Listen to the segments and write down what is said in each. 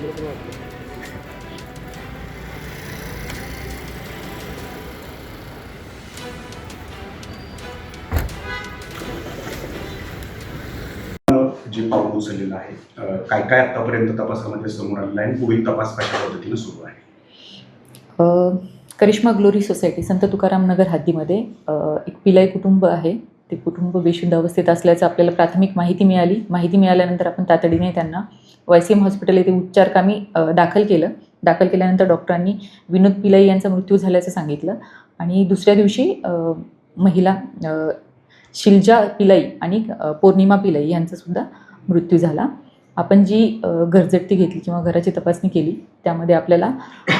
जे पाऊल उचललेलं आहे, काय काय आतापर्यंत तपासामध्ये समोर आलेलं आहे आणि पुढील तपास कशा पद्धतीने सुरू आहे? करिश्मा ग्लोरी सोसायटी संत तुकाराम नगर हद्दीमध्ये एक पिलाई कुटुंब आहे. ते कुटुंब बेशुद्ध अवस्थेत असल्याचं आपल्याला प्राथमिक माहिती मिळाली. माहिती मिळाल्यानंतर आपण तातडीने त्यांना YCM हॉस्पिटल येथे उपचारकामी दाखल केलं. दाखल केल्यानंतर डॉक्टरांनी विनोद पिलाई यांचा मृत्यू झाल्याचं सांगितलं आणि दुसऱ्या दिवशी महिला शिलजा पिलाई आणि पौर्णिमा पिलाई यांचासुद्धा मृत्यू झाला. आपण जी घरजट्टी घेतली किंवा घराची तपासणी केली त्यामध्ये आपल्याला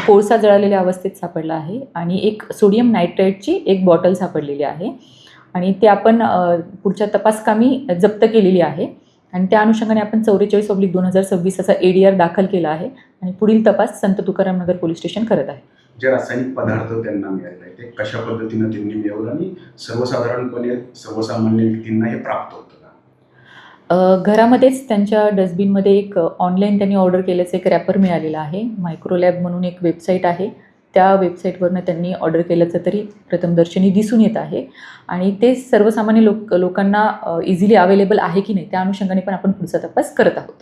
कोळसा जळालेल्या अवस्थेत सापडला आहे आणि एक सोडियम नायट्रेटची एक बॉटल सापडलेली आहे आणि ते आपण पुढच्या तपासकामी जप्त केलेली आहे आणि त्या अनुषंगाने आपण 44/2026 असा ADR दाखल केला आहे आणि पुढील तपास संत तुकाराम नगर पोलीस स्टेशन करत आहे. जे रासायनिक पदार्थ त्यांना मिळाले आहे ते कशा पद्धतीनं त्यांनी मिळवलं आणि सर्वसाधारणपणे सर्वसामान्य व्यक्तींना हे प्राप्त होतं का? घरामध्येच त्यांच्या डस्टबिनमध्ये एक ऑनलाईन त्यांनी ऑर्डर केल्याचं एक रॅपर मिळालेलं आहे. मायक्रोलॅब म्हणून एक वेबसाईट आहे. त्या वेबसाईटवरनं त्यांनी ऑर्डर केल्याचं तरी प्रथमदर्शनी दिसून येत आहे आणि ते सर्वसामान्य लोकांना इझिली अवेलेबल आहे की नाही त्या अनुषंगाने पण आपण पुढचा तपास करत आहोत.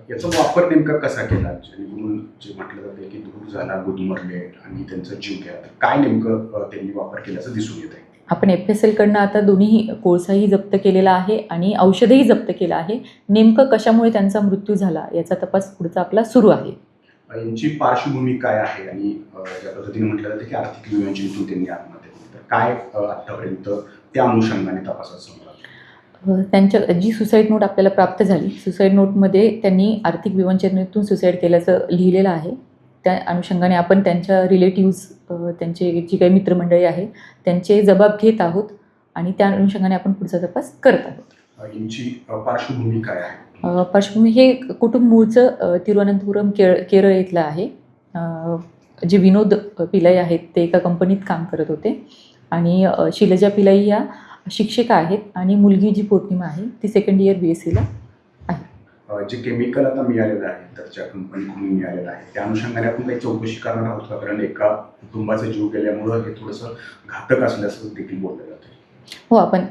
याचा वापर नेमका कसा केला, जेणेकरून जे म्हटलं जातं की धूर झाला, गुदमरले आणि त्यांचा जीव गेला, तर काय नेमकं त्यांनी वापर केल्याचं दिसून येत आहे? आपण FSL कडनं आता दोन्ही कोळसाही जप्त केलेला आहे आणि औषधही जप्त केलं आहे. नेमकं कशामुळे त्यांचा मृत्यू झाला याचा तपास पुढचा आपला सुरू आहे. यांची पार्श्वभूमी काय आहे आणि ज्या पद्धतीने म्हटलं जातं की आर्थिक विवंचनेतून त्यांनी आत्महत्या केली, तर काय आतापर्यंत त्या अनुषंगाने तपासात समोर आलं? त्यांच्या जी सुसाईड नोट आपल्याला प्राप्त झाली, सुसाईड नोटमध्ये त्यांनी आर्थिक विवंचनेतून सुसाईड केल्याचं लिहिलेलं आहे. त्या अनुषंगाने आपण त्यांच्या रिलेटिव्ज, त्यांचे जी काही मित्रमंडळी आहे त्यांचे जबाब घेत आहोत आणि त्या अनुषंगाने आपण पुढचा तपास करत आहोत. यांची पार्श्वभूमी काय आहे? पार्श्वभूमी हे कुटुंब मूळचं तिरुवनंतपुरम केरळ इथलं आहे. जे विनोद पिलाई आहेत ते एका कंपनीत काम करत होते आणि शिलजा पिलाई या शिक्षिका आहेत आणि मुलगी जी पौर्णिमा आहे ती सेकंड इयर BSc आहे. जे केमिकल आता मिळालेलं आहे तर ज्या कंपनीकडून मिळालेलं आहे त्या अनुषंगाने आपण काही चौकशी करणार आहोत का? कारण एका कुटुंबाचा जीव गेल्यामुळं हे थोडंसं घातक असल्याचं देखील बोललं जातं. हो, आपण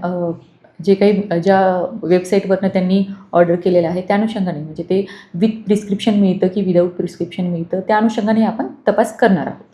जे काही ज्या वेबसाईटवरनं त्यांनी ऑर्डर केलेलं आहे त्या अनुषंगाने म्हणजे ते विथ प्रिस्क्रिप्शन मिळतं की विदाऊट प्रिस्क्रिप्शन मिळतं त्या अनुषंगाने आपण तपास करणार आहोत.